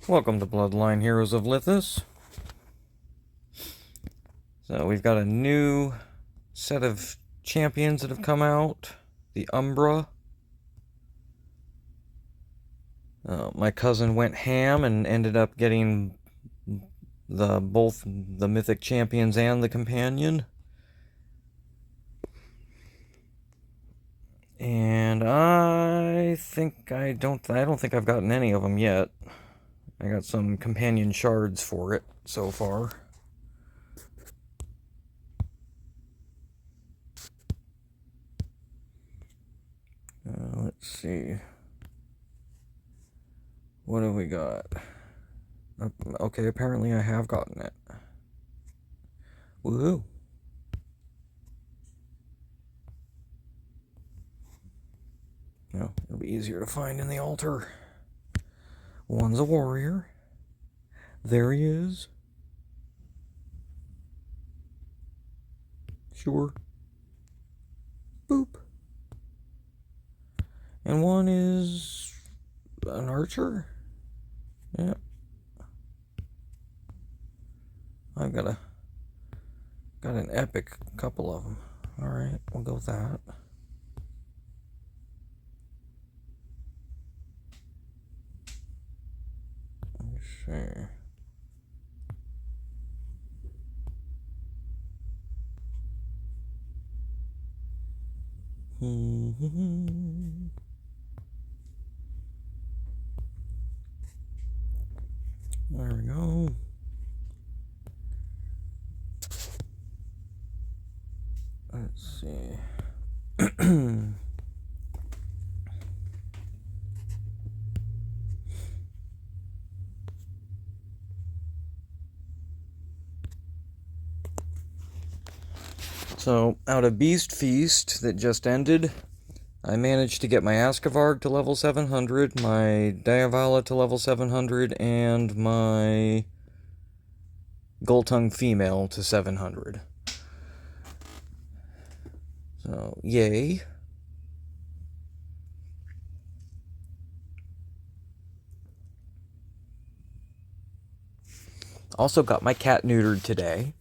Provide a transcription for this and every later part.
Welcome to Bloodline Heroes of Lithus. So we've got a new set of champions that have come out. The Umbra. My cousin went ham and ended up getting both the mythic champions and the companion. And I don't think I've gotten any of them yet. I got some companion shards for it so far. Let's see. What have we got? Okay, apparently I have gotten it. Woohoo! No, it'll be easier to find in the altar. One's a warrior. There he is. Sure. Boop. And one is an archer. Yep. I've got an epic couple of them. All right, we'll go with that. Let's see. There we go. Let's see. So, out of Beast Feast that just ended, I managed to get my Askavarg to level 700, my Diavala to level 700, and my Gultung Female to 700. So, yay. Also got my cat neutered today.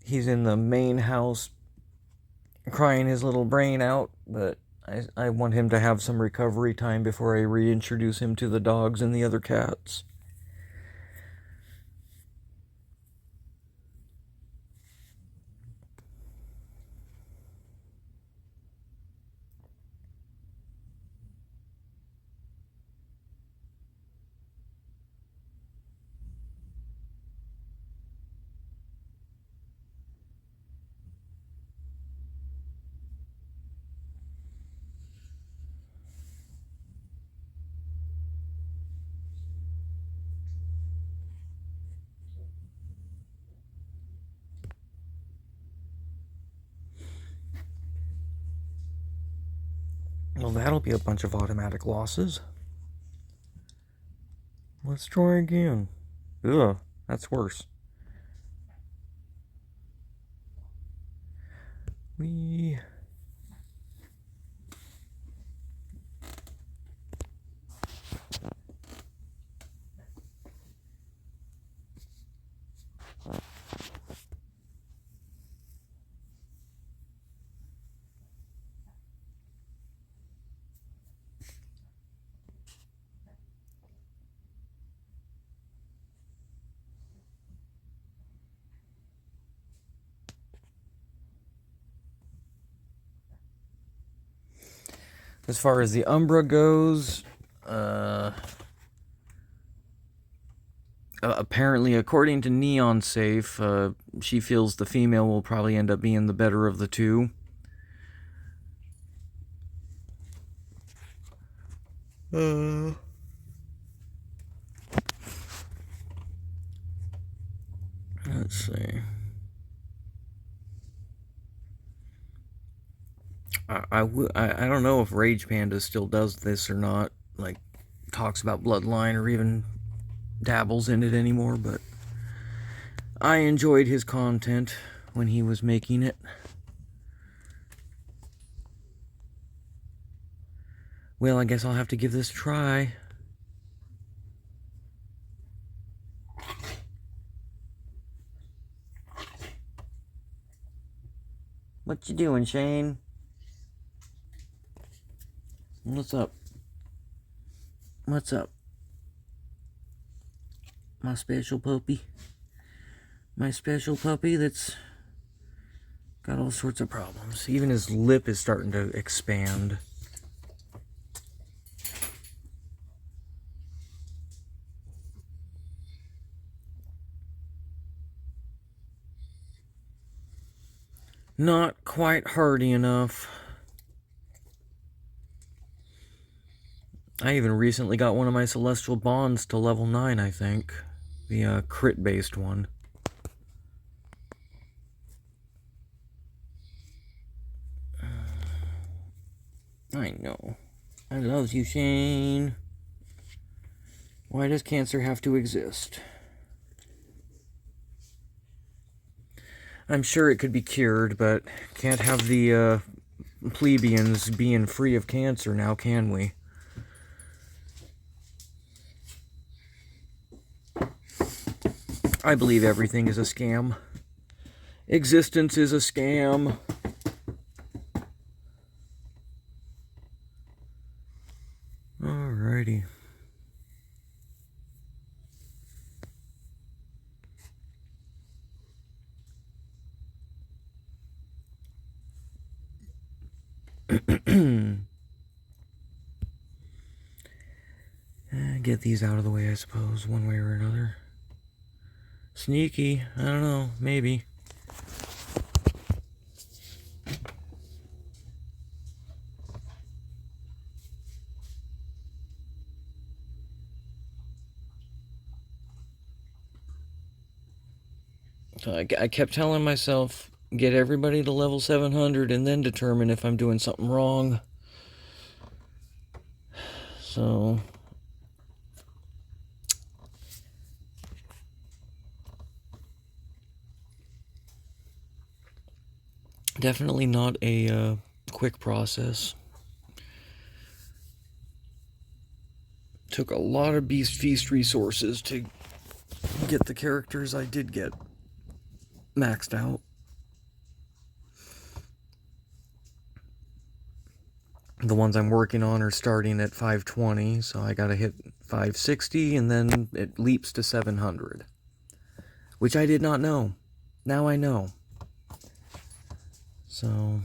He's in the main house crying his little brain out, but I want him to have some recovery time before I reintroduce him to the dogs and the other cats. Well, that'll be a bunch of automatic losses. Let's try again. Ugh, that's worse. As far as the Umbra goes, apparently, according to Neon Safe, she feels the female will probably end up being the better of the two. Let's see. I don't know if Rage Panda still does this or not, like, talks about Bloodline or even dabbles in it anymore, but I enjoyed his content when he was making it. Well, I guess I'll have to give this a try. What you doing, Shane? What's up? What's up? My special puppy. My special puppy that's got all sorts of problems. Even his lip is starting to expand. Not quite hardy enough. I even recently got one of my Celestial Bonds to level 9, I think. The crit-based one. I know. I love you, Shane. Why does cancer have to exist? I'm sure it could be cured, but can't have the plebeians being free of cancer now, can we? I believe everything is a scam. Existence is a scam. Alrighty. Get these out of the way, I suppose, one way or another. Sneaky, I don't know, maybe. So I kept telling myself, get everybody to level 700 and then determine if I'm doing something wrong. So definitely not a quick process. Took a lot of Beast Feast resources to get the characters I did get maxed out. The ones I'm working on are starting at 520, so I gotta hit 560, and then it leaps to 700. Which I did not know. Now I know. So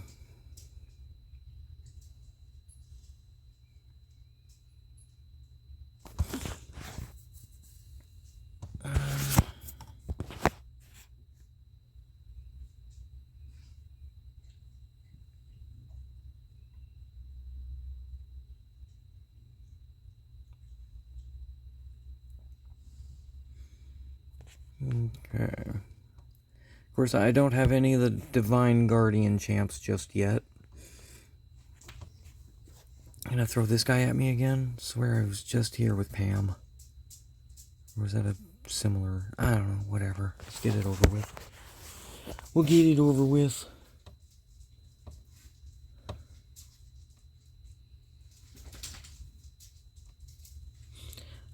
okay. Of course, I don't have any of the Divine Guardian champs just yet. Gonna throw this guy at me again? Swear I was just here with Pam. Or was that a similar... I don't know, whatever. Let's get it over with. We'll get it over with.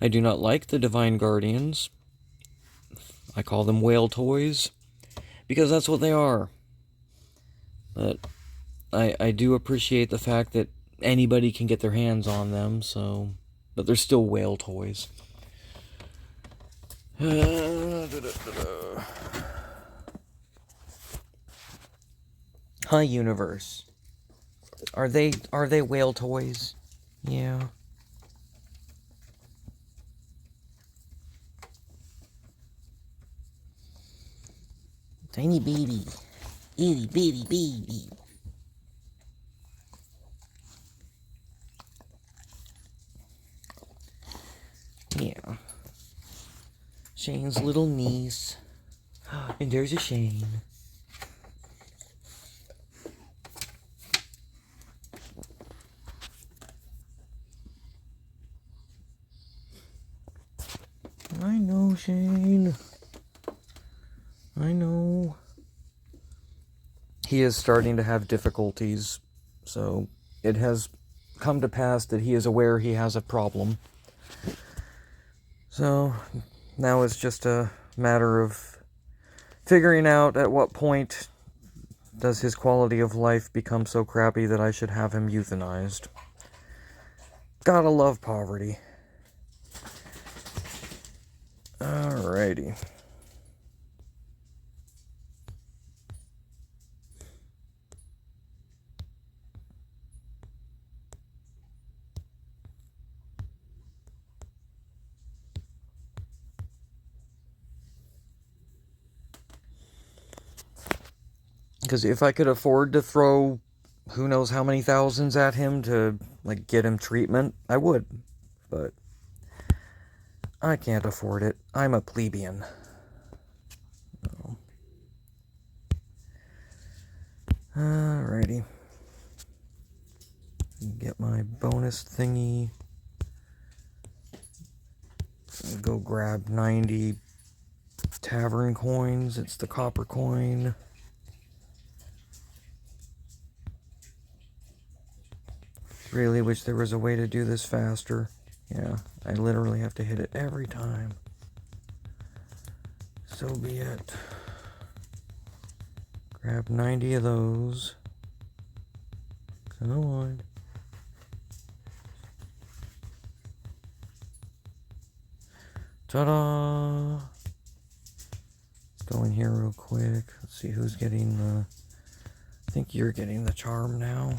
I do not like the Divine Guardians. I call them whale toys, because that's what they are. But I do appreciate the fact that anybody can get their hands on them, so... But they're still whale toys. Hi, universe. Are they whale toys? Yeah. Tiny baby. Itty bitty baby. Yeah. Shane's little niece. And there's a Shane. I know, Shane. I know. He is starting to have difficulties, so it has come to pass that he is aware he has a problem. So now it's just a matter of figuring out at what point does his quality of life become so crappy that I should have him euthanized. Gotta love poverty. Alrighty. Because if I could afford to throw who knows how many thousands at him to, like, get him treatment, I would. But I can't afford it. I'm a plebeian. Oh. Alrighty. Get my bonus thingy. Go grab 90 tavern coins. It's the copper coin. Really wish there was a way to do this faster. Yeah, I literally have to hit it every time. So be it. Grab 90 of those. Come on. Ta-da! Let's go in here real quick. Let's see who's getting the... I think you're getting the charm now.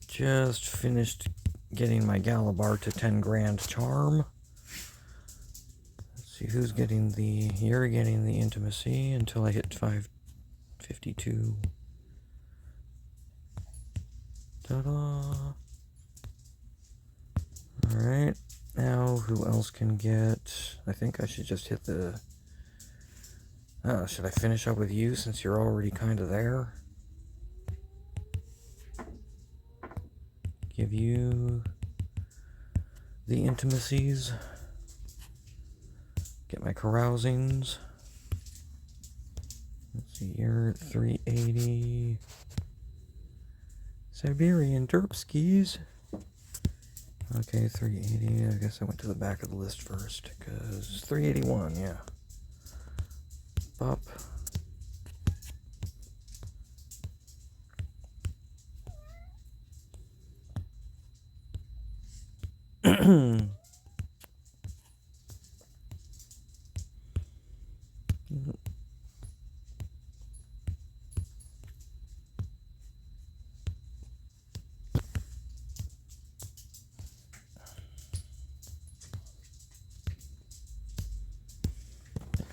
Just finished getting my Galabar to 10 grand charm. Let's see who's getting the... You're getting the intimacy until I hit 552. Ta-da! Alright. Now, who else can get... I think I should just hit the... Oh, should I finish up with you since you're already kind of there? Give you the intimacies. Get my carousings. Let's see, you're at 380. Siberian Terpskis. Okay, 380. I guess I went to the back of the list first, because 381, yeah. Bop.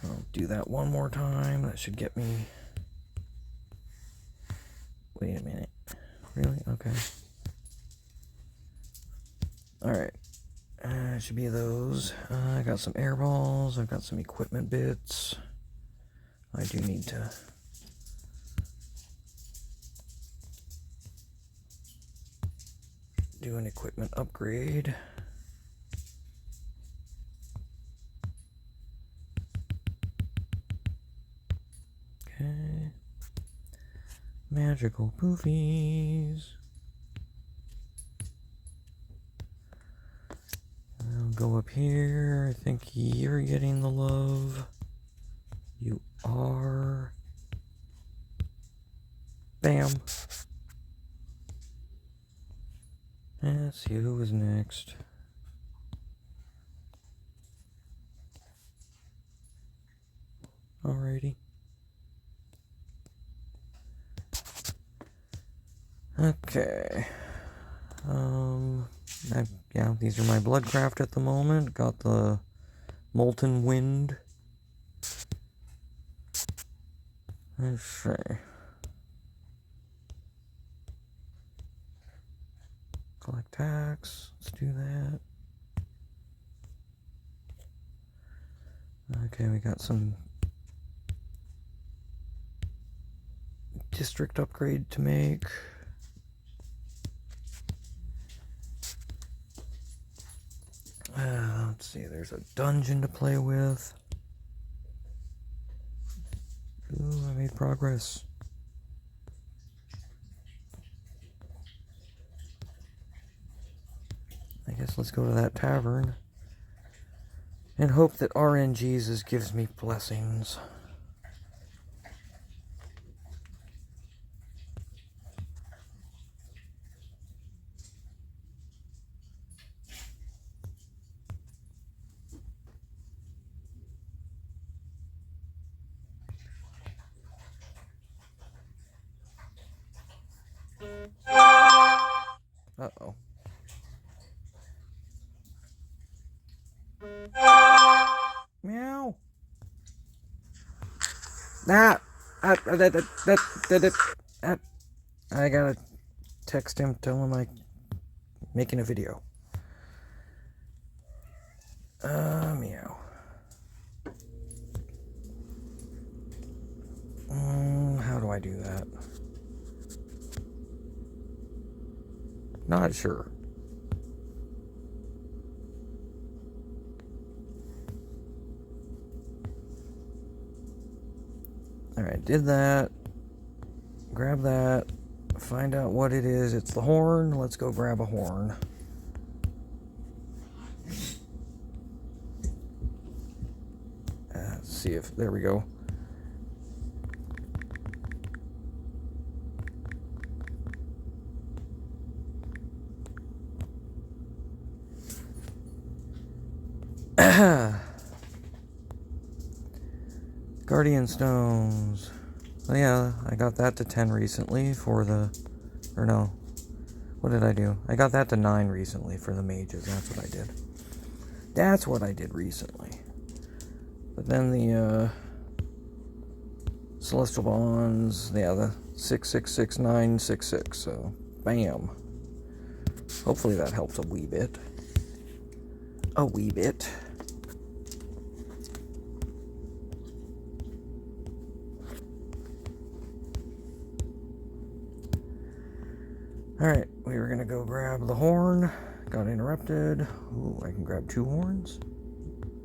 I'll do that one more time. That should get me... Wait a minute. Really? Okay. Alright. Should be those. I got some air balls. I've got some equipment bits. I do need to... do an equipment upgrade. Okay. Magical poofies. I'll go up here. I think you're getting the love. You are. Bam. Let's see who was next. Alrighty. Okay. Yeah, these are my Bloodcraft at the moment. Got the Molten Wind. Let's see. Collect tax. Let's do that. Okay, we got some district upgrade to make. Let's see, there's a dungeon to play with. Ooh, I made progress. guess let's go to that tavern and hope that RNGesus gives me blessings. Uh-oh. Meow. Ah! I gotta text him, tell him I'm making a video. Meow. How do I do that? Not sure. Alright, did that. Grab that. Find out what it is. It's the horn. Let's go grab a horn. Let's see if... There we go. Guardian Stones. Oh yeah, I got that to 10 recently for the... Or no. What did I do? I got that to 9 recently for the mages. That's what I did. That's what I did recently. But then the, Celestial Bonds, yeah, the 666966, so bam. Hopefully that helps a wee bit. A wee bit. Alright, we were gonna go grab the horn. Got interrupted. Ooh, I can grab 2 horns?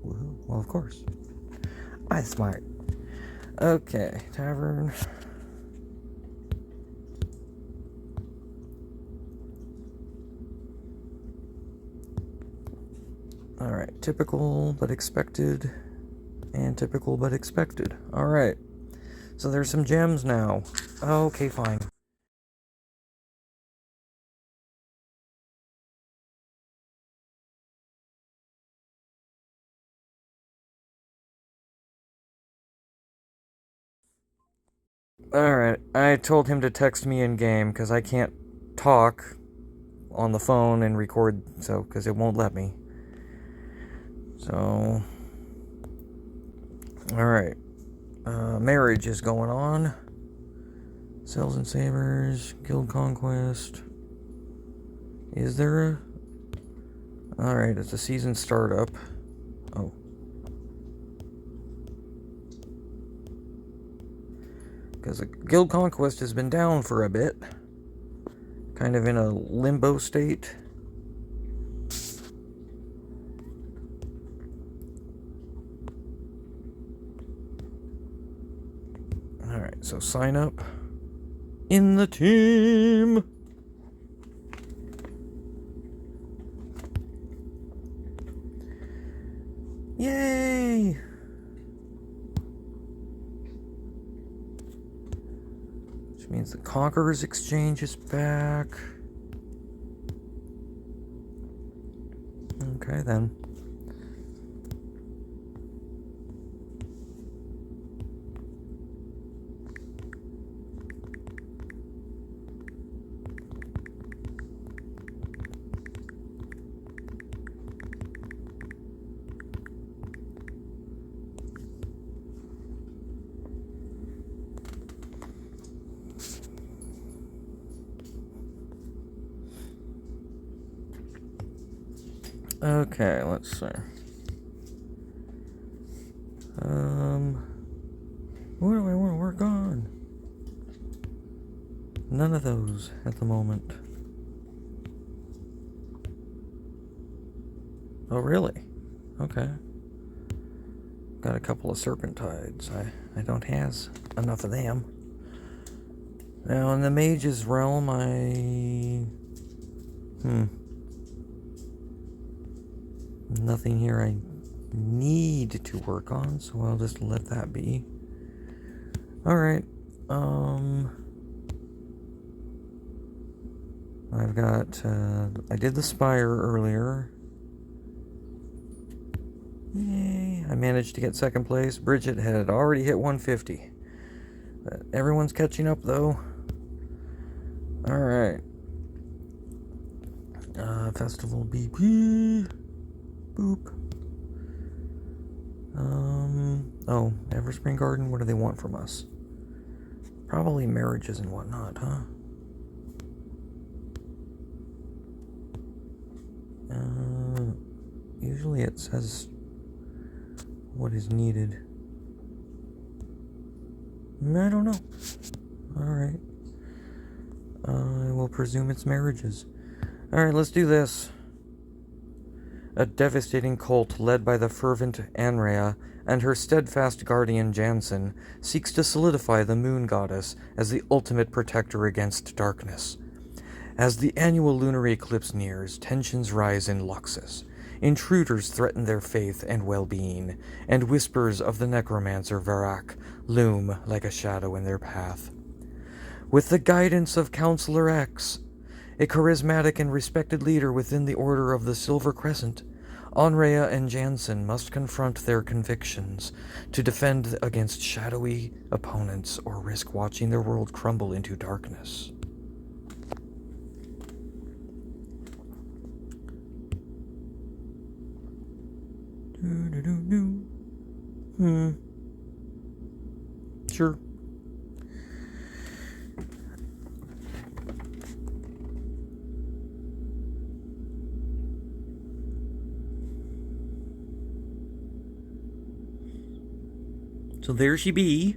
Woohoo. Well, of course. I'm smart. Okay, tavern. Alright, typical but expected. And typical but expected. Alright. So there's some gems now. Okay, fine. Alright, I told him to text me in game because I can't talk on the phone and record, so because it won't let me. So, alright. Marriage is going on. Sales and Savers, Guild Conquest. Is there a... Alright, it's a season startup. Oh. Because the Guild Conquest has been down for a bit. Kind of in a limbo state. Alright, so sign up in the team. Yay! Which means the Conqueror's Exchange is back. Okay, then. Okay, let's see. What do I want to work on? None of those at the moment. Oh, really? Okay. Got a couple of Serpentides. I don't have enough of them. Now, in the Mage's realm, Nothing here I need to work on, so I'll just let that be. Alright, I've got, I did the spire earlier. Yay, I managed to get second place. Bridget had already hit 150. But everyone's catching up, though. Alright. Festival BP. Boop. Oh, Everspring Garden, what do they want from us? Probably marriages and whatnot, huh? Usually it says what is needed. I don't know. Alright. I will presume it's marriages. Alright, let's do this. A devastating cult led by the fervent Anrea and her steadfast guardian Jansen seeks to solidify the moon goddess as the ultimate protector against darkness. As the annual lunar eclipse nears, tensions rise in Luxus. Intruders threaten their faith and well-being, and whispers of the necromancer Varak loom like a shadow in their path. With the guidance of Counselor X, a charismatic and respected leader within the Order of the Silver Crescent, Onrea and Jansen must confront their convictions to defend against shadowy opponents or risk watching their world crumble into darkness. Sure. So there she be.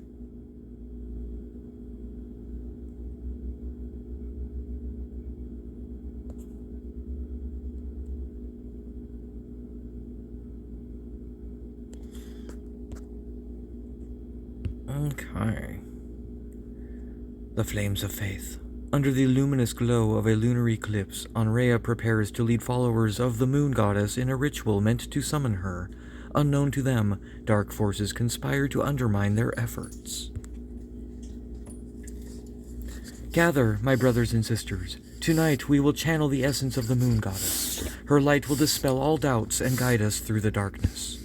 Okay. The Flames of Faith. Under the luminous glow of a lunar eclipse, Onrea prepares to lead followers of the moon goddess in a ritual meant to summon her. Unknown to them, dark forces conspire to undermine their efforts. Gather, my brothers and sisters. Tonight we will channel the essence of the moon goddess. Her light will dispel all doubts and guide us through the darkness.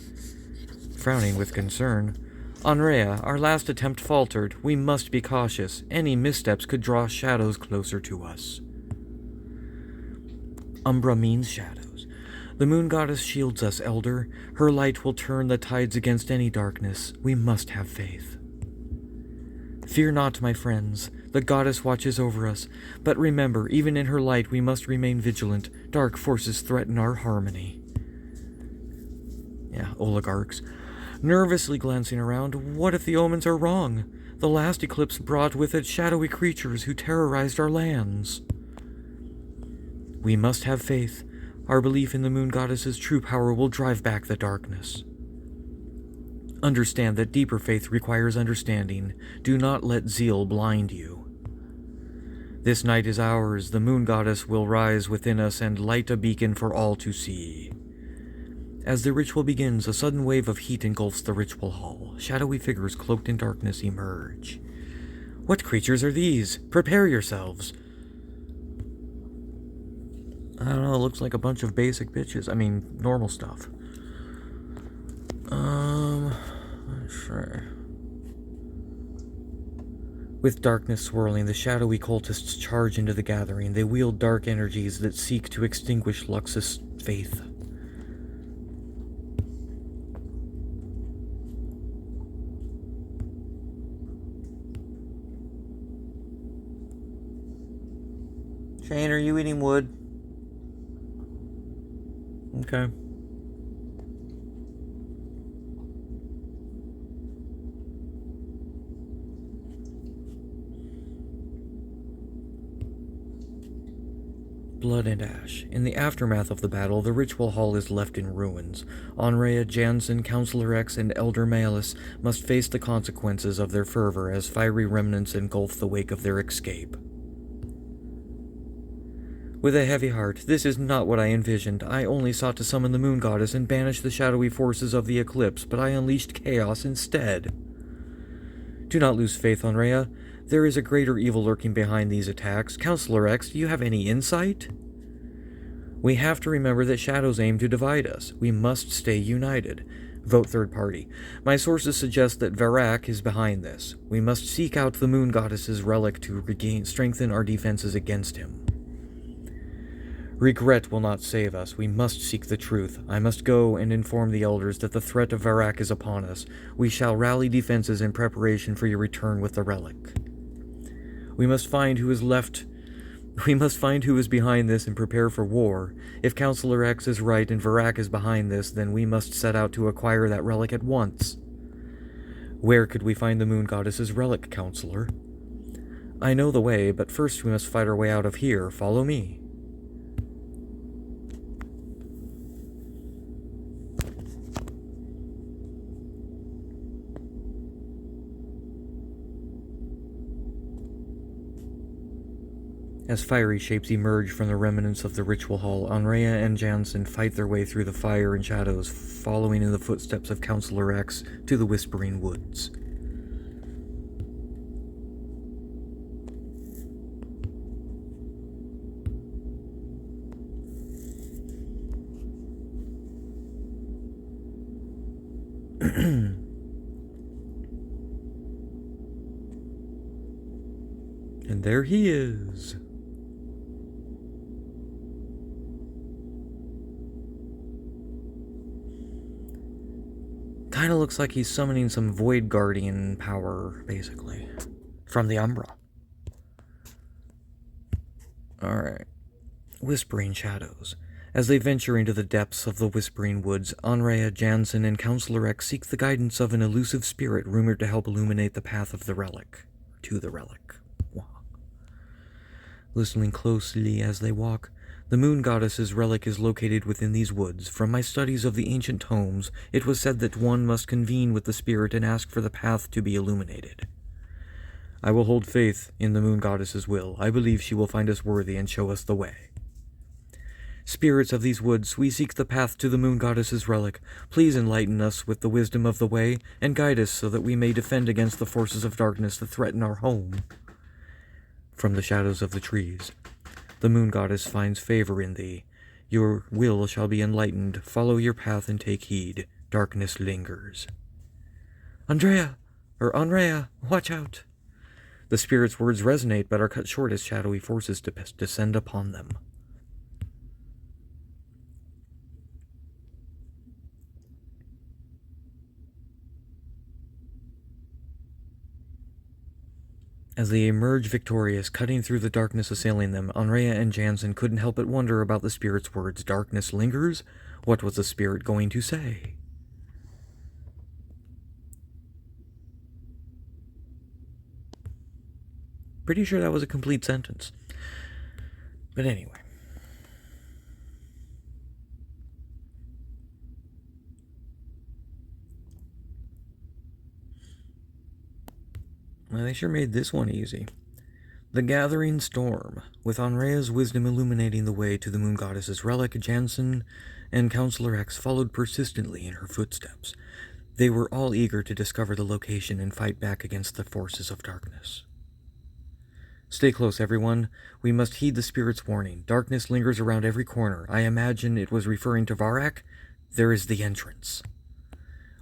Frowning with concern, Onrea, our last attempt faltered. We must be cautious. Any missteps could draw shadows closer to us. Umbra means shadows. The moon goddess shields us, Elder. Her light will turn the tides against any darkness. We must have faith. Fear not, my friends. The goddess watches over us. But remember, even in her light we must remain vigilant. Dark forces threaten our harmony. Yeah, oligarchs. Nervously glancing around, what if the omens are wrong? The last eclipse brought with it shadowy creatures who terrorized our lands. We must have faith. Our belief in the moon goddess's true power will drive back the darkness. Understand that deeper faith requires understanding. Do not let zeal blind you. This night is ours. The moon goddess will rise within us and light a beacon for all to see. As the ritual begins, a sudden wave of heat engulfs the ritual hall. Shadowy figures cloaked in darkness emerge. What creatures are these? Prepare yourselves. I don't know, it looks like a bunch of basic bitches. I mean, normal stuff. Sure. With darkness swirling, the shadowy cultists charge into the gathering. They wield dark energies that seek to extinguish Luxus' faith. Shane, are you eating wood? Okay. Blood and ash. In the aftermath of the battle, the ritual hall is left in ruins. Onrea, Jansen, Counselor X, and Elder Malus must face the consequences of their fervor as fiery remnants engulf the wake of their escape. With a heavy heart, this is not what I envisioned. I only sought to summon the moon goddess and banish the shadowy forces of the eclipse, but I unleashed chaos instead. Do not lose faith, Andrea. There is a greater evil lurking behind these attacks. Counselor X, do you have any insight? We have to remember that shadows aim to divide us. We must stay united. Vote third party. My sources suggest that Varak is behind this. We must seek out the moon goddess's relic to strengthen our defenses against him. Regret will not save us. We must seek the truth. I must go and inform the elders that the threat of Varak is upon us. We shall rally defenses in preparation for your return with the relic. We must find who is behind this and prepare for war. If Counselor X is right and Varak is behind this, then we must set out to acquire that relic at once. Where could we find the moon goddess's relic, Counselor? I know the way, but first we must fight our way out of here. Follow me. As fiery shapes emerge from the remnants of the ritual hall, Andrea and Jansen fight their way through the fire and shadows, following in the footsteps of Counselor X to the Whispering Woods. And there he is. Kinda looks like he's summoning some Void Guardian power, basically, from the Umbra. Alright. Whispering Shadows. As they venture into the depths of the Whispering Woods, Andrea, Jansen, and Counselor X seek the guidance of an elusive spirit rumored to help illuminate the path of the relic. To the relic. Wow. Listening closely as they walk, the moon goddess's relic is located within these woods. From my studies of the ancient tomes, it was said that one must convene with the spirit and ask for the path to be illuminated. I will hold faith in the moon goddess's will. I believe she will find us worthy and show us the way. Spirits of these woods, we seek the path to the moon goddess's relic. Please enlighten us with the wisdom of the way, and guide us so that we may defend against the forces of darkness that threaten our home. From the shadows of the trees, the moon goddess finds favor in thee. Your will shall be enlightened. Follow your path and take heed. Darkness lingers. Andrea, watch out. The spirit's words resonate, but are cut short as shadowy forces descend upon them. As they emerge victorious, cutting through the darkness assailing them, Andrea and Jansen couldn't help but wonder about the spirit's words. Darkness lingers? What was the spirit going to say? Pretty sure that was a complete sentence. But anyway. Well, they sure made this one easy. The Gathering Storm. With Andrea's wisdom illuminating the way to the moon goddess's relic, Jansen and Counselor X followed persistently in her footsteps. They were all eager to discover the location and fight back against the forces of darkness. Stay close, everyone. We must heed the spirit's warning. Darkness lingers around every corner. I imagine it was referring to Varak. There is the entrance.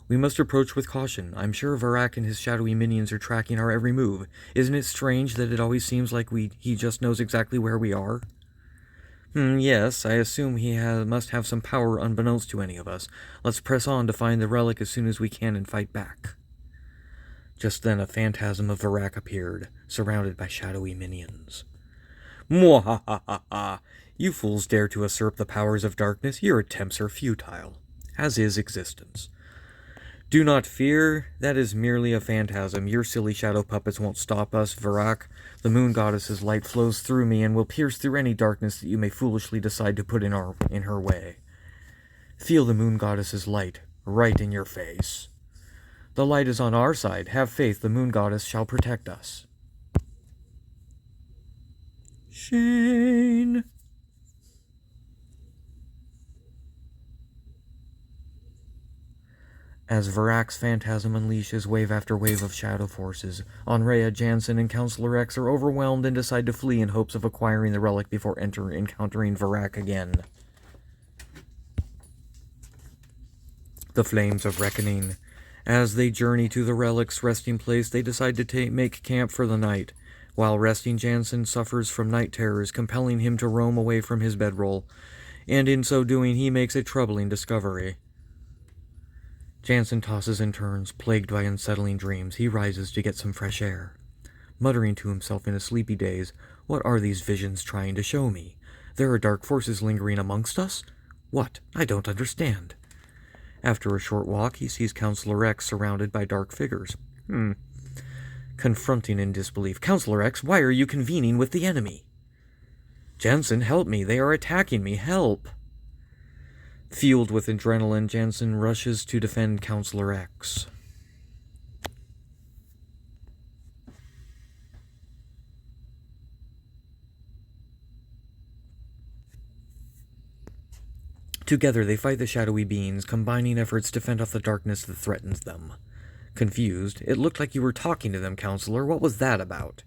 We must approach with caution. I'm sure Varak and his shadowy minions are tracking our every move. Isn't it strange that it always seems like he just knows exactly where we are? Yes, I assume he must have some power unbeknownst to any of us. Let's press on to find the relic as soon as we can and fight back. Just then a phantasm of Varak appeared, surrounded by shadowy minions. Mwahahaha! You fools dare to usurp the powers of darkness. Your attempts are futile, as is existence. Do not fear, that is merely a phantasm. Your silly shadow puppets won't stop us, Varak. The moon goddess's light flows through me and will pierce through any darkness that you may foolishly decide to put in her way. Feel the moon goddess's light right in your face. The light is on our side. Have faith, the moon goddess shall protect us. Shane. As Varak's phantasm unleashes wave after wave of shadow forces, Anrea, Jansen, and Counselor X are overwhelmed and decide to flee in hopes of acquiring the relic before encountering Varak again. The Flames of Reckoning. As they journey to the relic's resting place, they decide to make camp for the night. While resting, Jansen suffers from night terrors, compelling him to roam away from his bedroll, and in so doing he makes a troubling discovery. Jansen tosses and turns, plagued by unsettling dreams. He rises to get some fresh air. Muttering to himself in a sleepy daze, "What are these visions trying to show me? There are dark forces lingering amongst us? What? I don't understand." After a short walk, he sees Counselor X surrounded by dark figures. Confronting in disbelief, "Counselor X, why are you convening with the enemy?" "Jansen, help me. They are attacking me. Help." Fueled with adrenaline, Jansen rushes to defend Counselor X. Together they fight the shadowy beings, combining efforts to fend off the darkness that threatens them. Confused, "It looked like you were talking to them, Counselor. What was that about?"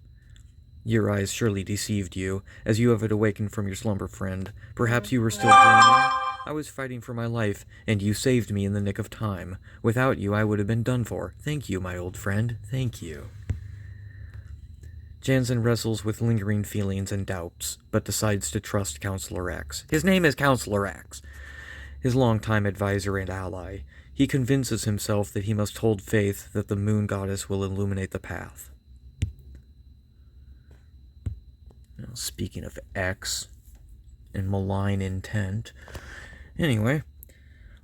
"Your eyes surely deceived you, as you have awakened from your slumber, friend. Perhaps you were still dreaming? I was fighting for my life, and you saved me in the nick of time. Without you, I would have been done for. Thank you, my old friend. Thank you." Jansen wrestles with lingering feelings and doubts, but decides to trust Counselor X. His name is Counselor X, his longtime advisor and ally. He convinces himself that he must hold faith that the moon goddess will illuminate the path. Now, speaking of X and malign intent. Anyway,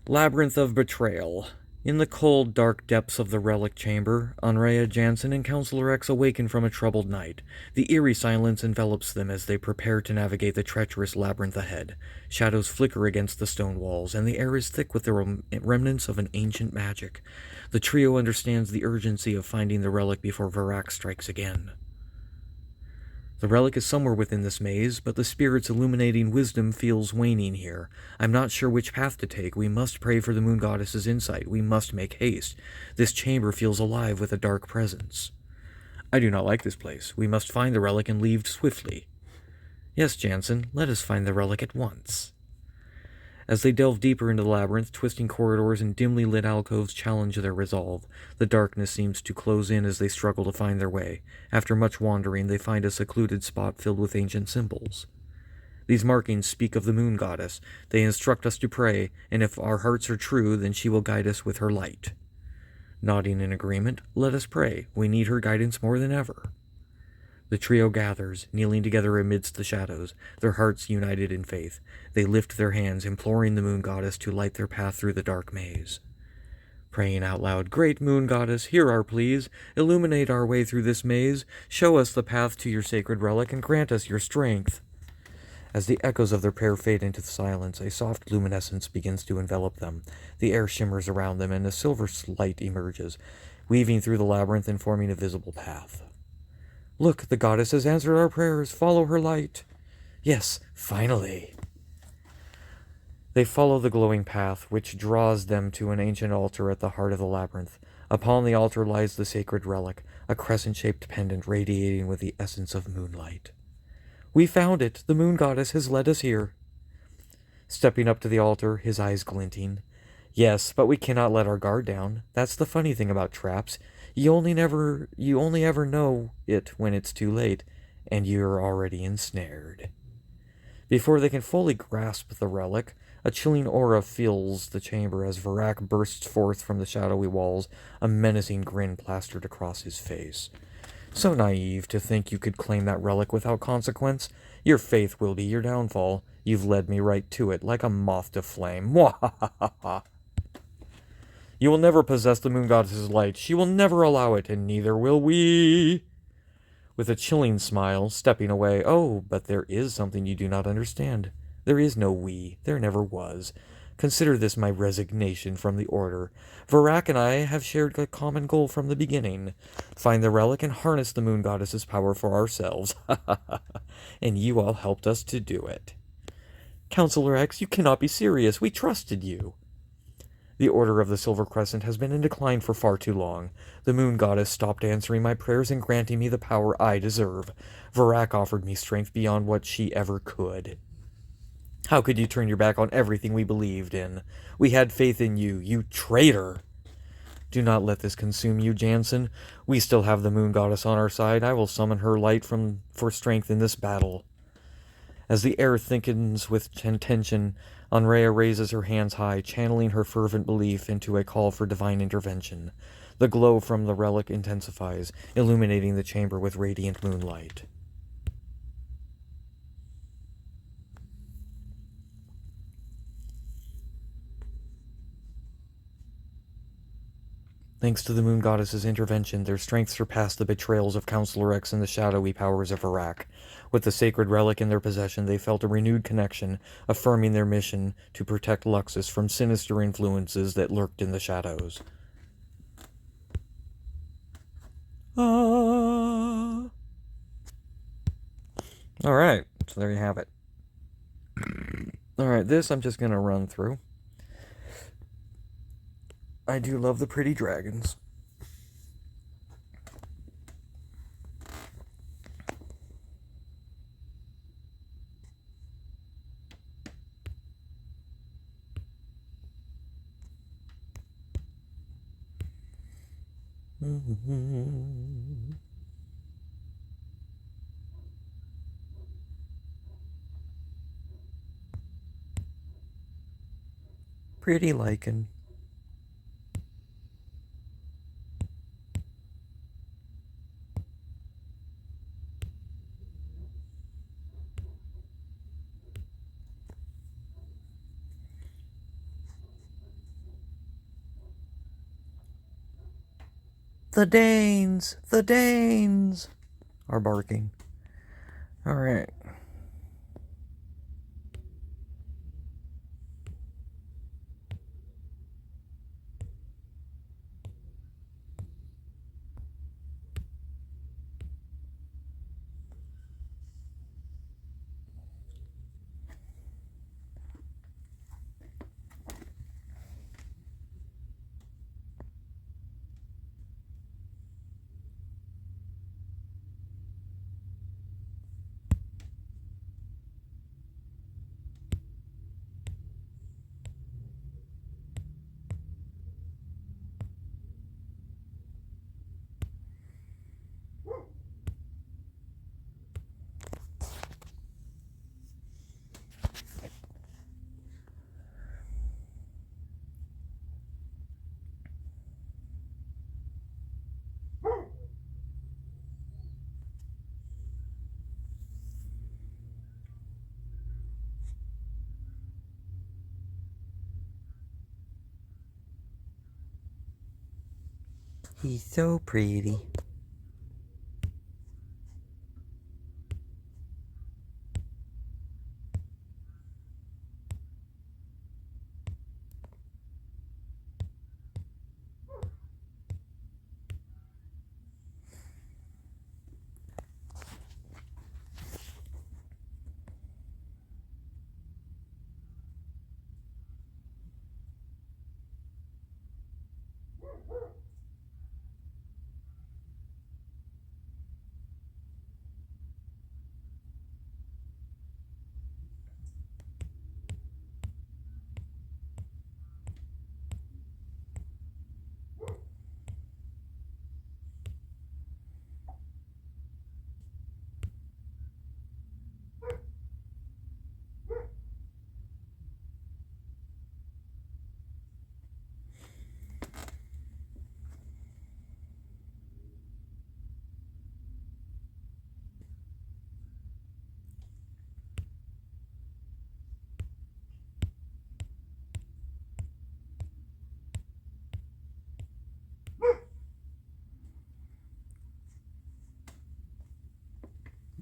Labyrinth of Betrayal. In the cold, dark depths of the relic chamber, Anrea, Jansen, and Counselor X awaken from a troubled night. The eerie silence envelops them as they prepare to navigate the treacherous labyrinth ahead. Shadows flicker against the stone walls, and the air is thick with the remnants of an ancient magic. The trio understands the urgency of finding the relic before Varak strikes again. The relic is somewhere within this maze, but the spirit's illuminating wisdom feels waning here. I'm not sure which path to take. We must pray for the moon goddess's insight. We must make haste. This chamber feels alive with a dark presence. I do not like this place. We must find the relic and leave swiftly. Yes, Jansen, let us find the relic at once. As they delve deeper into the labyrinth, twisting corridors and dimly lit alcoves challenge their resolve. The darkness seems to close in as they struggle to find their way. After much wandering, they find a secluded spot filled with ancient symbols. These markings speak of the moon goddess. They instruct us to pray, and if our hearts are true, then she will guide us with her light. Nodding in agreement, let us pray. We need her guidance more than ever. The trio gathers, kneeling together amidst the shadows, their hearts united in faith. They lift their hands, imploring the moon goddess to light their path through the dark maze. Praying out loud, "Great moon goddess, hear our pleas. Illuminate our way through this maze. Show us the path to your sacred relic and grant us your strength." As the echoes of their prayer fade into the silence, a soft luminescence begins to envelop them. The air shimmers around them, and a silver light emerges, weaving through the labyrinth and forming a visible path. "Look, the goddess has answered our prayers. Follow her light." Yes, finally. They follow the glowing path, which draws them to an ancient altar at the heart of the labyrinth. Upon the altar lies the sacred relic, a crescent-shaped pendant radiating with the essence of moonlight. "We found it. The moon goddess has led us here." Stepping up to the altar, his eyes glinting. "Yes, but we cannot let our guard down. That's the funny thing about traps. You only ever know it when it's too late, and you're already ensnared." Before they can fully grasp the relic, a chilling aura fills the chamber as Varak bursts forth from the shadowy walls, a menacing grin plastered across his face. "So naive to think you could claim that relic without consequence. Your faith will be your downfall. You've led me right to it, like a moth to flame. Mwahahaha! You will never possess the moon goddess's light. She will never allow it, and neither will we." With a chilling smile, stepping away, "Oh, but there is something you do not understand. There is no we. There never was. Consider this my resignation from the Order. Varak and I have shared a common goal from the beginning. Find the relic and harness the moon goddess's power for ourselves. And you all helped us to do it." "Counselor X, you cannot be serious. We trusted you." The Order of the Silver Crescent has been in decline for far too long. The Moon Goddess stopped answering my prayers and granting me the power I deserve. Varak offered me strength beyond what she ever could. How could you turn your back on everything we believed in? We had faith in you, you traitor! Do not let this consume you, Jansen. We still have the Moon Goddess on our side. I will summon her light for strength in this battle. As the air thickens with tension, Anrea raises her hands high, channeling her fervent belief into a call for divine intervention. The glow from the relic intensifies, illuminating the chamber with radiant moonlight. Thanks to the Moon Goddess's intervention, their strength surpassed the betrayals of Counselor X and the shadowy powers of Iraq. With the sacred relic in their possession, they felt a renewed connection, affirming their mission to protect Luxus from sinister influences that lurked in the shadows. Alright, so there you have it. Alright, this I'm just going to run through. I do love the pretty dragons. Pretty lichen. The Danes are barking. Alright. He's so pretty.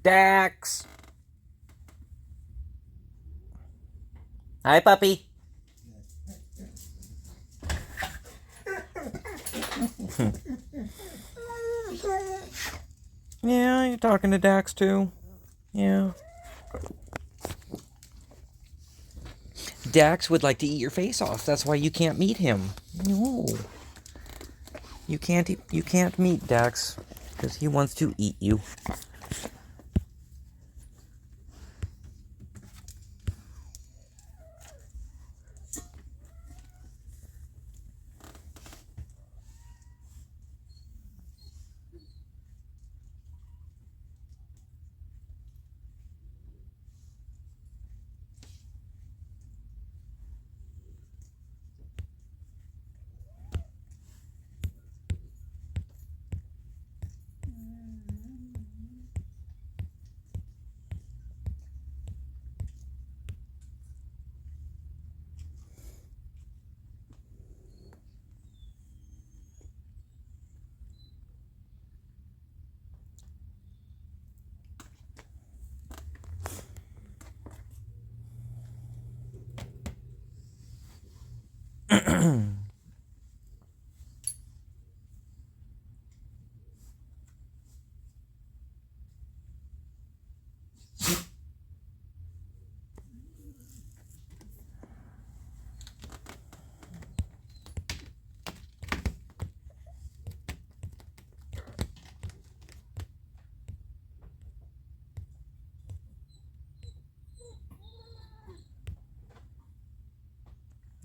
Dax! Hi, puppy. Yeah, you're talking to Dax too? Yeah. Dax would like to eat your face off. That's why you can't meet him. No. You can't meet Dax because he wants to eat you.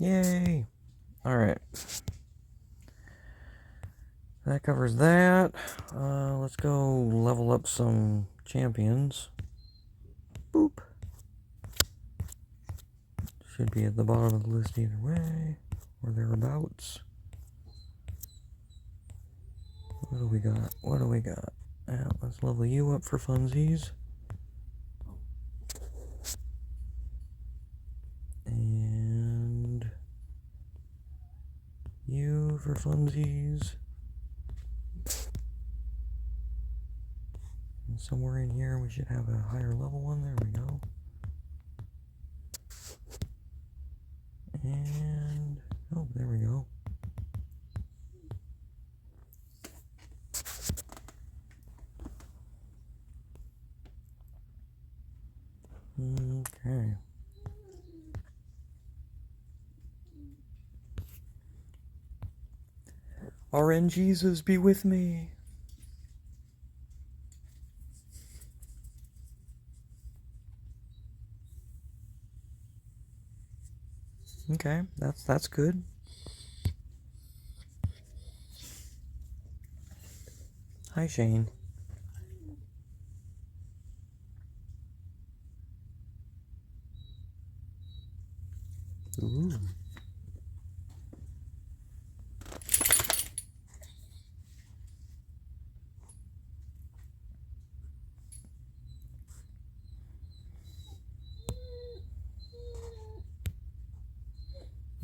Yay. Alright. That covers that. Let's go level up some champions. Boop. Should be at the bottom of the list either way, or thereabouts. What do we got? What do we got? Let's level you up for funsies. And you for funsies. And somewhere in here we should have a higher level one. There we go. And, oh, there we go. Okay. RNGesus be with me. Okay, that's good. Hi, Shane. Ooh.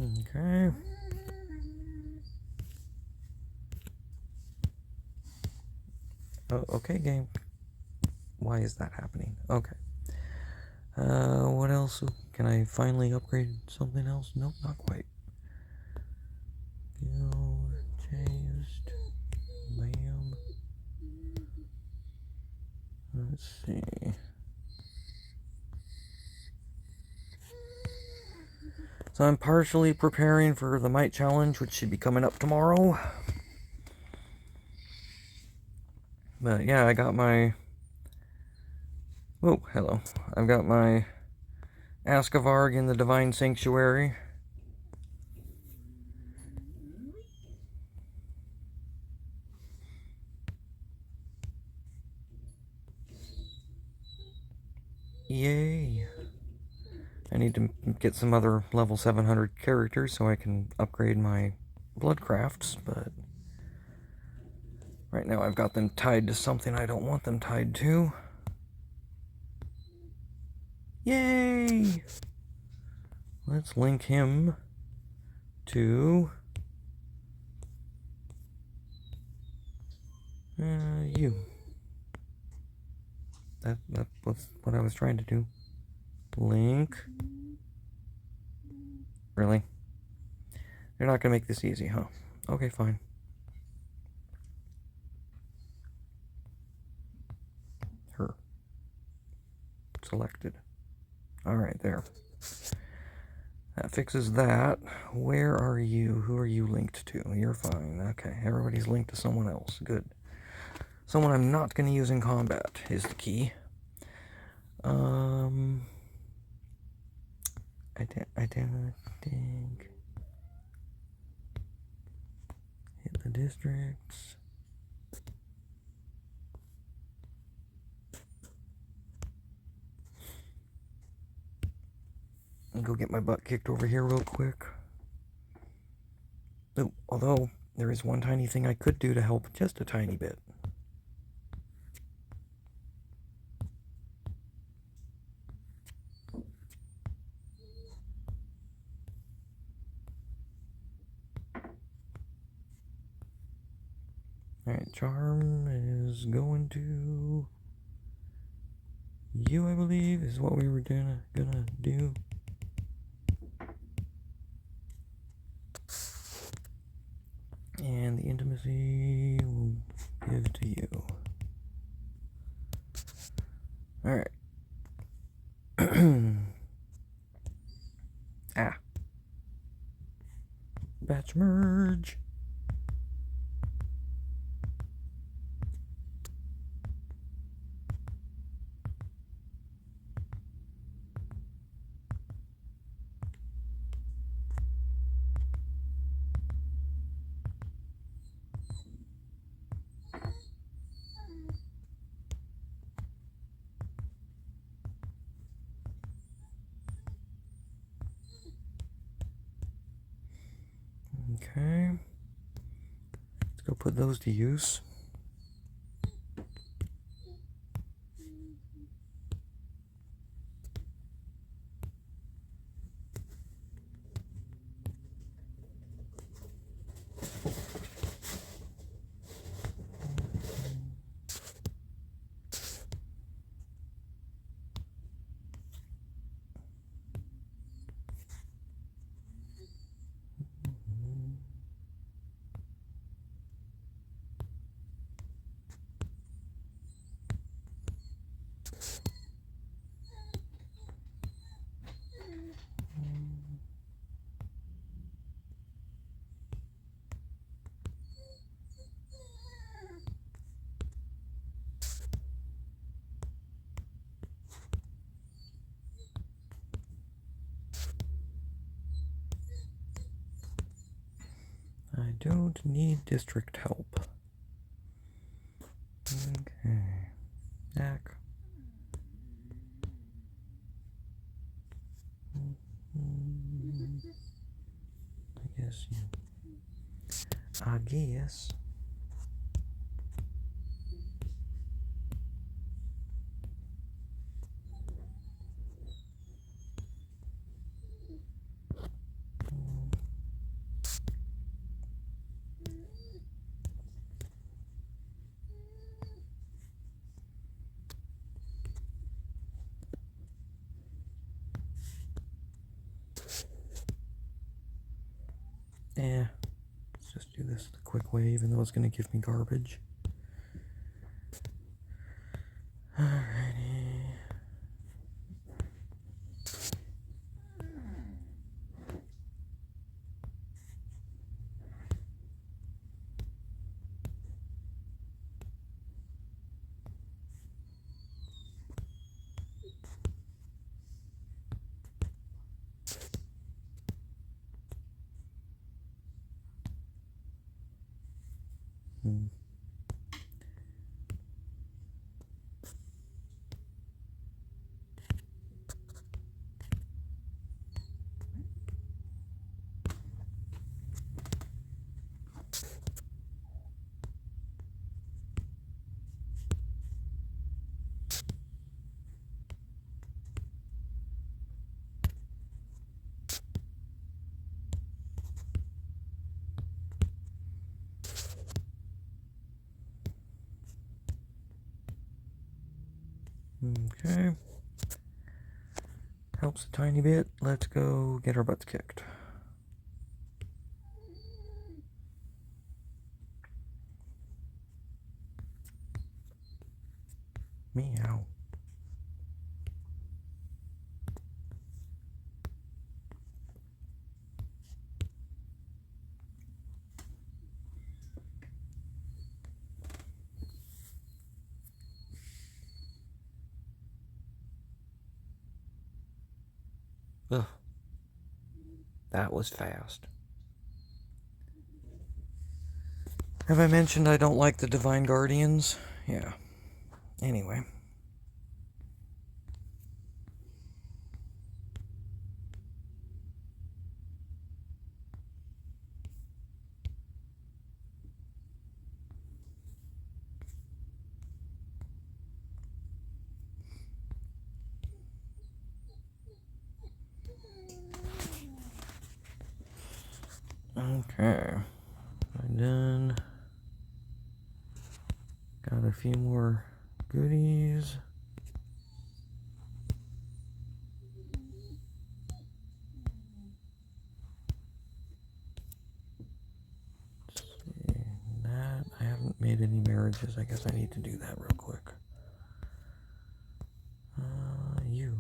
Okay. Oh, okay, game. Why is that happening? Okay. What else? Can I finally upgrade something else? Nope, not quite. Guild, chased. Bam. Let's see. So I'm partially preparing for the Might Challenge, which should be coming up tomorrow. But yeah, I got my... Oh, hello. I've got my Ask of Arg in the Divine Sanctuary. Yay. I need to get some other level 700 characters so I can upgrade my blood crafts, but right now I've got them tied to something I don't want them tied to. Yay! Let's link him to you. That was what I was trying to do. Link. Really? They're not gonna make this easy, huh? Okay, fine. Her. Selected. Alright, there. That fixes that. Where are you? Who are you linked to? You're fine. Okay, everybody's linked to someone else. Good. Someone I'm not going to use in combat is the key. I don't think... Hit the districts. Go get my butt kicked over here real quick. Oh, although, there is one tiny thing I could do to help just a tiny bit. Alright, charm is going to you, I believe, is what we were gonna do. And the intimacy will give to you. Alright. Ah. Batch merge. Okay. Let's go put those to use. I don't need district help. Okay. Back. I guess. Yeah, let's just do this the quick way, even though it's going to give me garbage. Alrighty. Okay. Helps a tiny bit. Let's go get our butts kicked. Meow. Ugh. That was fast. Have I mentioned I don't like the Divine Guardians? Yeah. Anyway. Okay. I'm done. Got a few more goodies. That I haven't made any marriages. I guess I need to do that real quick. You.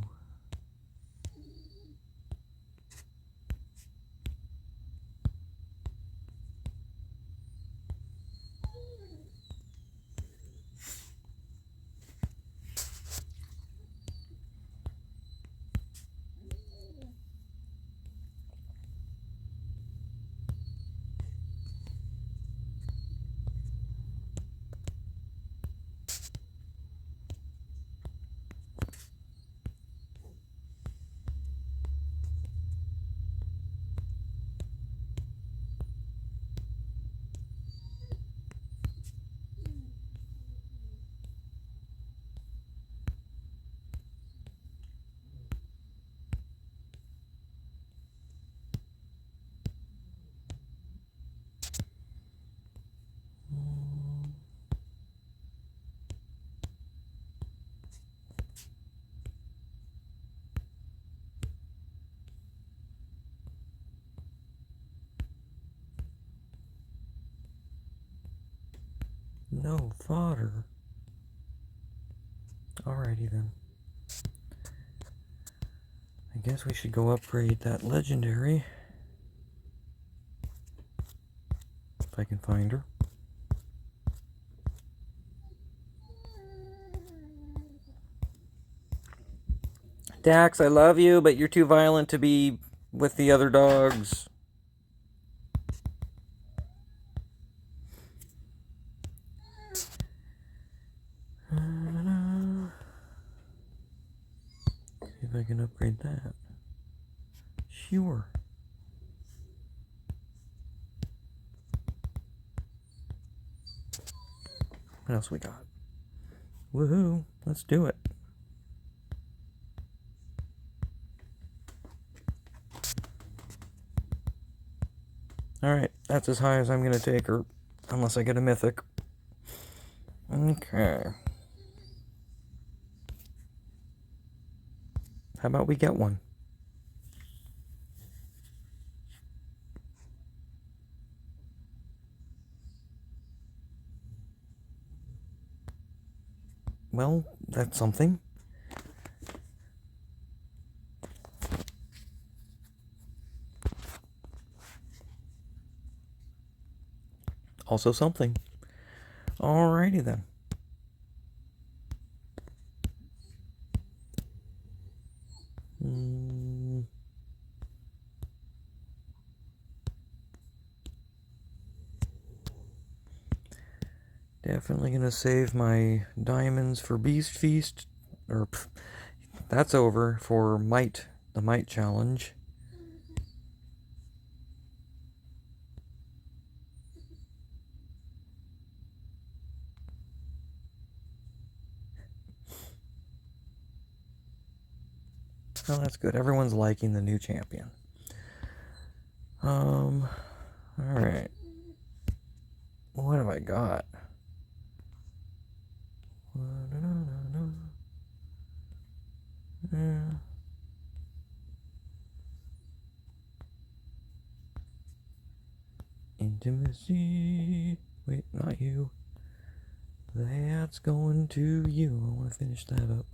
No fodder. Alrighty then. I guess we should go upgrade that legendary. If I can find her. Dax, I love you, but you're too violent to be with the other dogs. See if I can upgrade that. Sure. What else we got? Woohoo! Let's do it. Alright, that's as high as I'm going to take her. Unless I get a mythic. Okay. How about we get one? Well, that's something. Also something. Alrighty then. Definitely gonna save my diamonds for Beast Feast. Or, that's over for Might, the Might Challenge. Oh, that's good. Everyone's liking the new champion. Alright. What have I got? Intimacy. Wait, not you. That's going to you. I want to finish that up.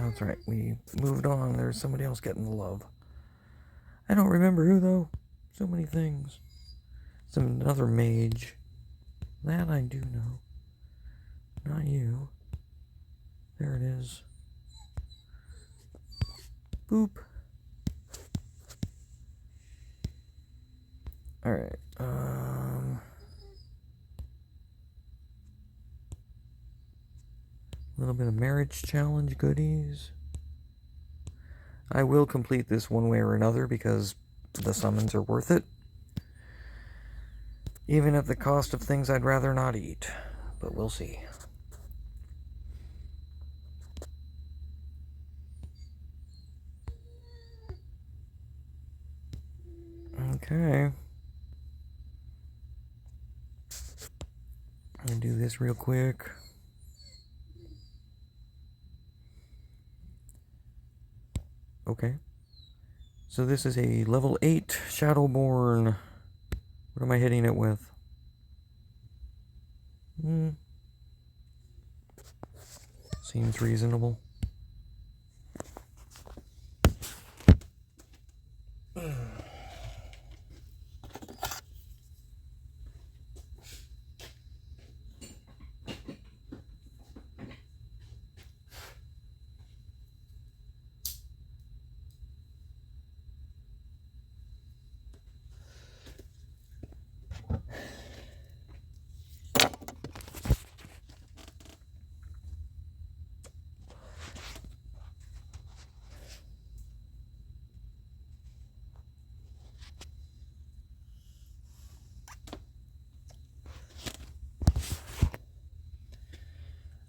That's right, we moved on. There's somebody else getting the love. I don't remember who, though. So many things. Another mage. That I do know. Not you. There it is. Boop. Alright, a little bit of marriage challenge goodies. I will complete this one way or another because the summons are worth it. Even at the cost of things I'd rather not eat. But we'll see. Okay. I'm gonna do this real quick. Okay. So this is a level 8 Shadowborn. What am I hitting it with? Seems reasonable.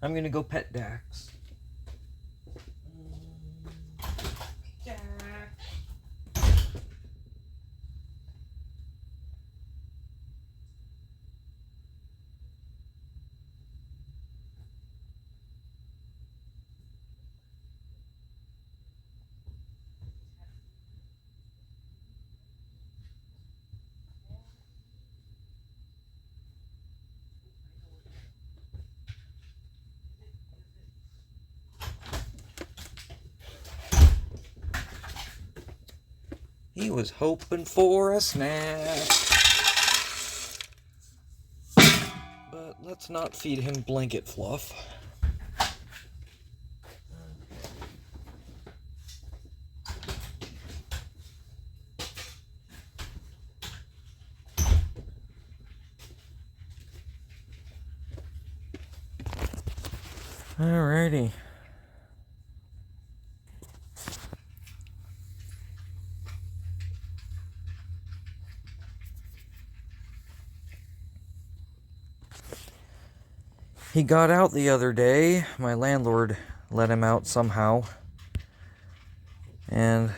I'm gonna go pet Dax. He was hoping for a snack. But let's not feed him blanket fluff. Alrighty. He got out the other day. My landlord let him out somehow. And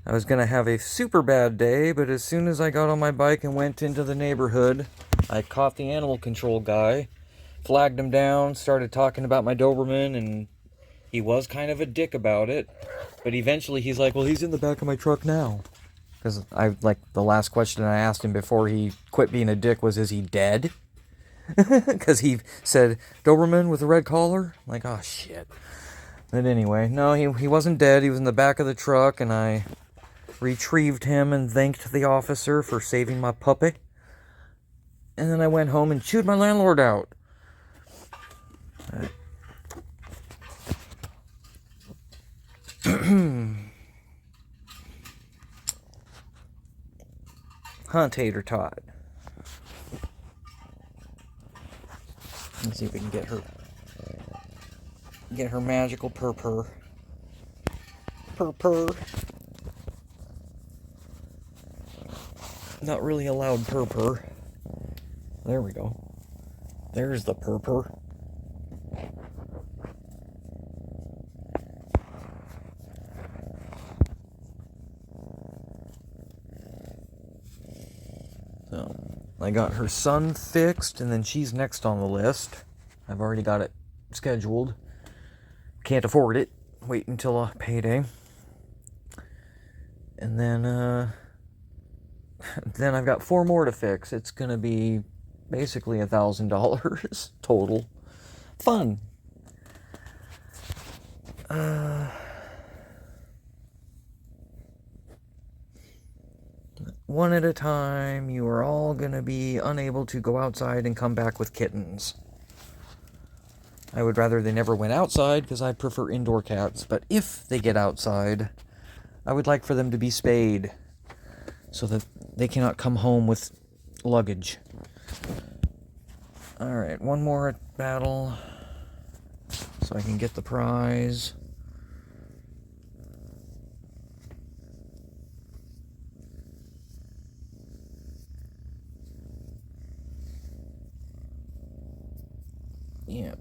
I was going to have a super bad day, but as soon as I got on my bike and went into the neighborhood, I caught the animal control guy, flagged him down, started talking about my Doberman, and he was kind of a dick about it. But eventually he's like, well, he's in the back of my truck now. Because the last question I asked him before he quit being a dick was, is he dead? Because he said, Doberman with a red collar? I'm like, oh, shit. But anyway, no, he wasn't dead. He was in the back of the truck, and I retrieved him and thanked the officer for saving my puppy. And then I went home and chewed my landlord out. Huh, Tater Tot. Let's see if we can get her magical purr. Purr. Not really a loud purr. There we go. There's the purr. So, I got her son fixed, and then she's next on the list. I've already got it scheduled. Can't afford it. Wait until a payday. And then, then I've got 4 more to fix. It's gonna be basically $1,000 total. Fun. One at a time, you are all gonna be unable to go outside and come back with kittens. I would rather they never went outside because I prefer indoor cats, but if they get outside, I would like for them to be spayed so that they cannot come home with luggage. Alright, one more battle so I can get the prize. Yeah.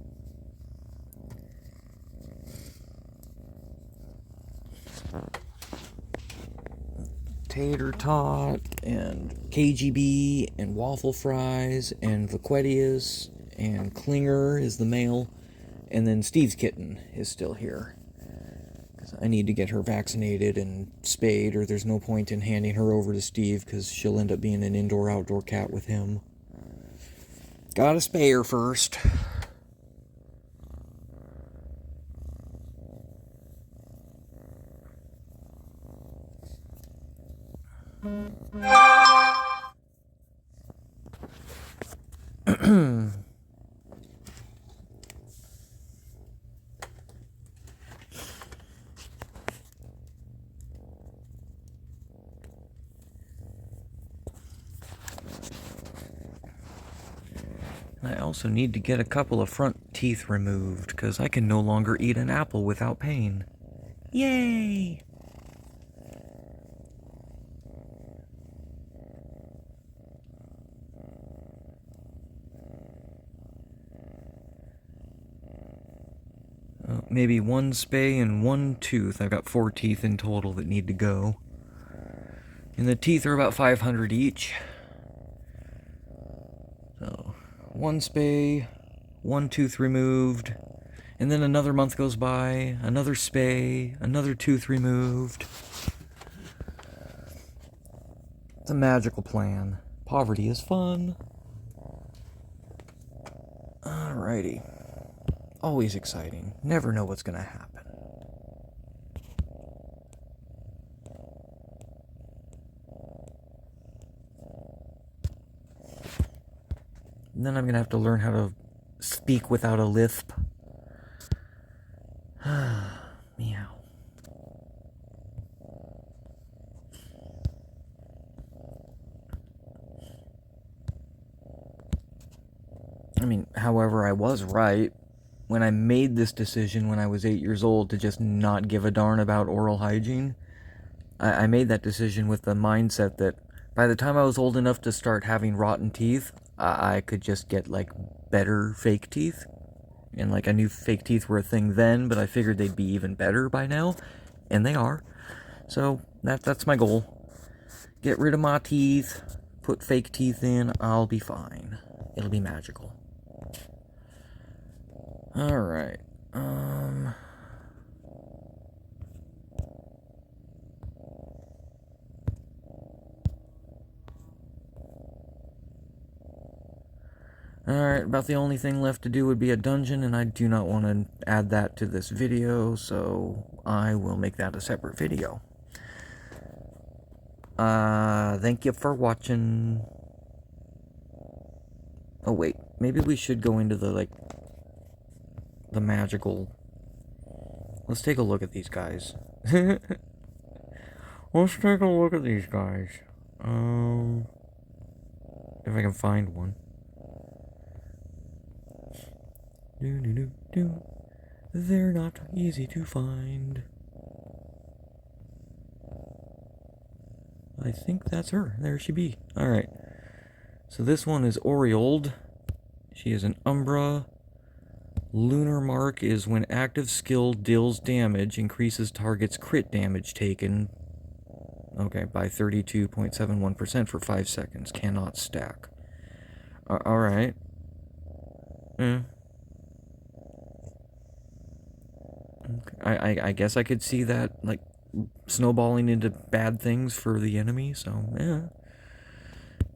Tater tot and KGB and waffle fries and Vaquetius and Klinger is the male, and then Steve's kitten is still here. I need to get her vaccinated and spayed, or there's no point in handing her over to Steve because she'll end up being an indoor-outdoor cat with him. Gotta spay her first. I also need to get a couple of front teeth removed, because I can no longer eat an apple without pain. Yay! Maybe one spay and one tooth. I've got 4 teeth in total that need to go. And the teeth are about 500 each. So, one spay, one tooth removed, and then another month goes by, another spay, another tooth removed. It's a magical plan. Poverty is fun. Alrighty. Always exciting. Never know what's gonna happen. And then I'm gonna have to learn how to speak without a lisp. Meow. I mean, however, I was right. When I made this decision when I was 8 years old to just not give a darn about oral hygiene, I made that decision with the mindset that by the time I was old enough to start having rotten teeth, I could just get, like, better fake teeth. And, like, I knew fake teeth were a thing then, but I figured they'd be even better by now. And they are. So, that's my goal. Get rid of my teeth, put fake teeth in, I'll be fine. It'll be magical. Alright, Alright, about the only thing left to do would be a dungeon, and I do not want to add that to this video, so I will make that a separate video. Thank you for watching. Oh wait, maybe we should go into the magical... Let's take a look at these guys. Let's take a look at these guys. If I can find one. They're not easy to find. I think that's her. There she be. Alright. So this one is Oriold. She is an Umbra. Lunar Mark is when active skill deals damage, increases target's crit damage taken. Okay, by 32.71% for 5 seconds. Cannot stack. Alright. I guess I could see that, like, snowballing into bad things for the enemy, so, yeah.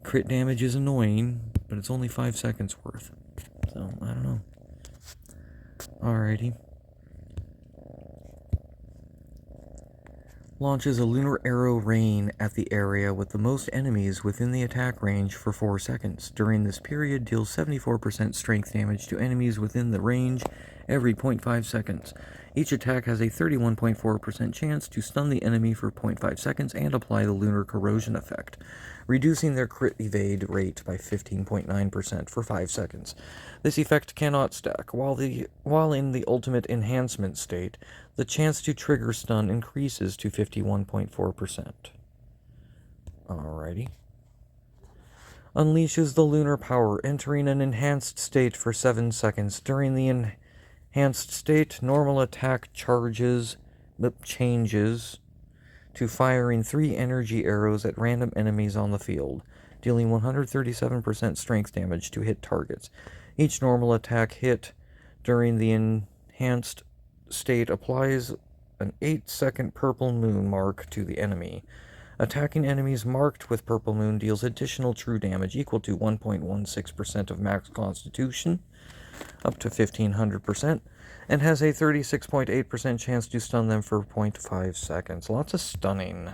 Crit damage is annoying, but it's only 5 seconds worth. So, I don't know. Alrighty. launches a lunar arrow rain at the area with the most enemies within the attack range for 4 seconds. During this period, deals 74% strength damage to enemies within the range every 0.5 seconds. Each attack has a 31.4% chance to stun the enemy for 0.5 seconds and apply the lunar corrosion effect, reducing their crit evade rate by 15.9% for 5 seconds. This effect cannot stack. While in the ultimate enhancement state, the chance to trigger stun increases to 51.4%. Alrighty. Unleashes the lunar power, entering an enhanced state for 7 seconds. During the enhanced state, normal attack changes to firing 3 energy arrows at random enemies on the field, dealing 137% strength damage to hit targets. Each normal attack hit during the enhanced state applies an 8-second purple moon mark to the enemy. Attacking enemies marked with purple moon deals additional true damage equal to 1.16% of max constitution, up to 1500%, and has a 36.8% chance to stun them for 0.5 seconds. Lots of stunning.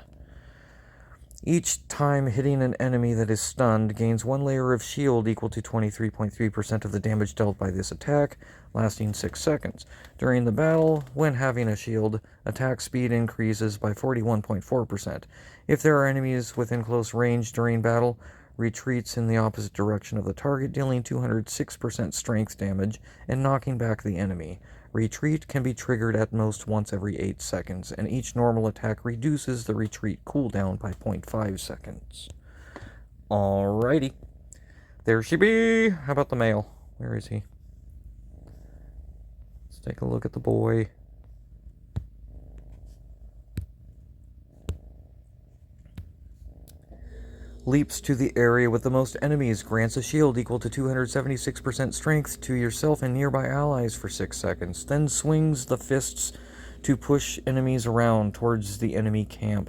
Each time hitting an enemy that is stunned gains 1 layer of shield equal to 23.3% of the damage dealt by this attack, lasting 6 seconds. During the battle, when having a shield, attack speed increases by 41.4%. If there are enemies within close range during battle, retreats in the opposite direction of the target, dealing 206% strength damage and knocking back the enemy. Retreat can be triggered at most once every 8 seconds, and each normal attack reduces the retreat cooldown by 0.5 seconds. Alrighty. There she be! How about the male? Where is he? Let's take a look at the boy. Leaps to the area with the most enemies, grants a shield equal to 276% strength to yourself and nearby allies for 6 seconds, then swings the fists to push enemies around towards the enemy camp,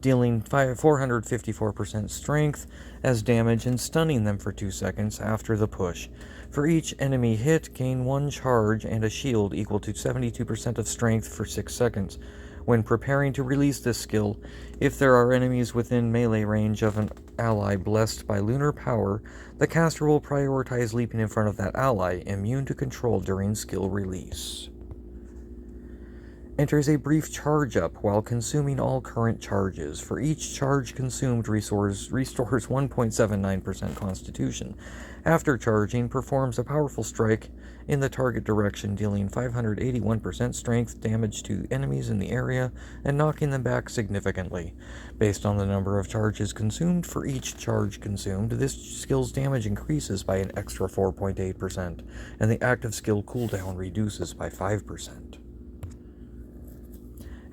dealing 454% strength as damage and stunning them for 2 seconds after the push. For each enemy hit, gain 1 charge and a shield equal to 72% of strength for 6 seconds. When preparing to release this skill, if there are enemies within melee range of an ally blessed by lunar power, the caster will prioritize leaping in front of that ally, immune to control during skill release. Enters a brief charge up while consuming all current charges. For each charge consumed, restores 1.79% constitution. After charging, performs a powerful strike in the target direction, dealing 581% strength damage to enemies in the area and knocking them back significantly. Based on the number of charges consumed for each charge consumed, this skill's damage increases by an extra 4.8%, and the active skill cooldown reduces by 5%.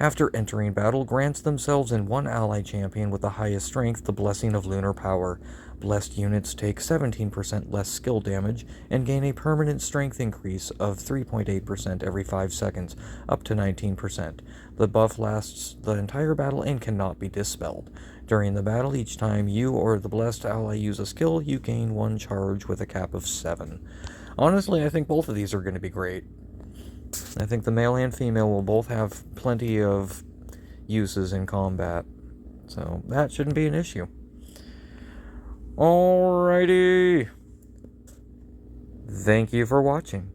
After entering battle, grants themselves and one ally champion with the highest strength the blessing of lunar power. Blessed units take 17% less skill damage and gain a permanent strength increase of 3.8% every 5 seconds, up to 19%. The buff lasts the entire battle and cannot be dispelled. During the battle, each time you or the blessed ally use a skill, you gain 1 charge with a cap of 7. Honestly, I think both of these are going to be great. I think the male and female will both have plenty of uses in combat, so that shouldn't be an issue. Alrighty. Thank you for watching.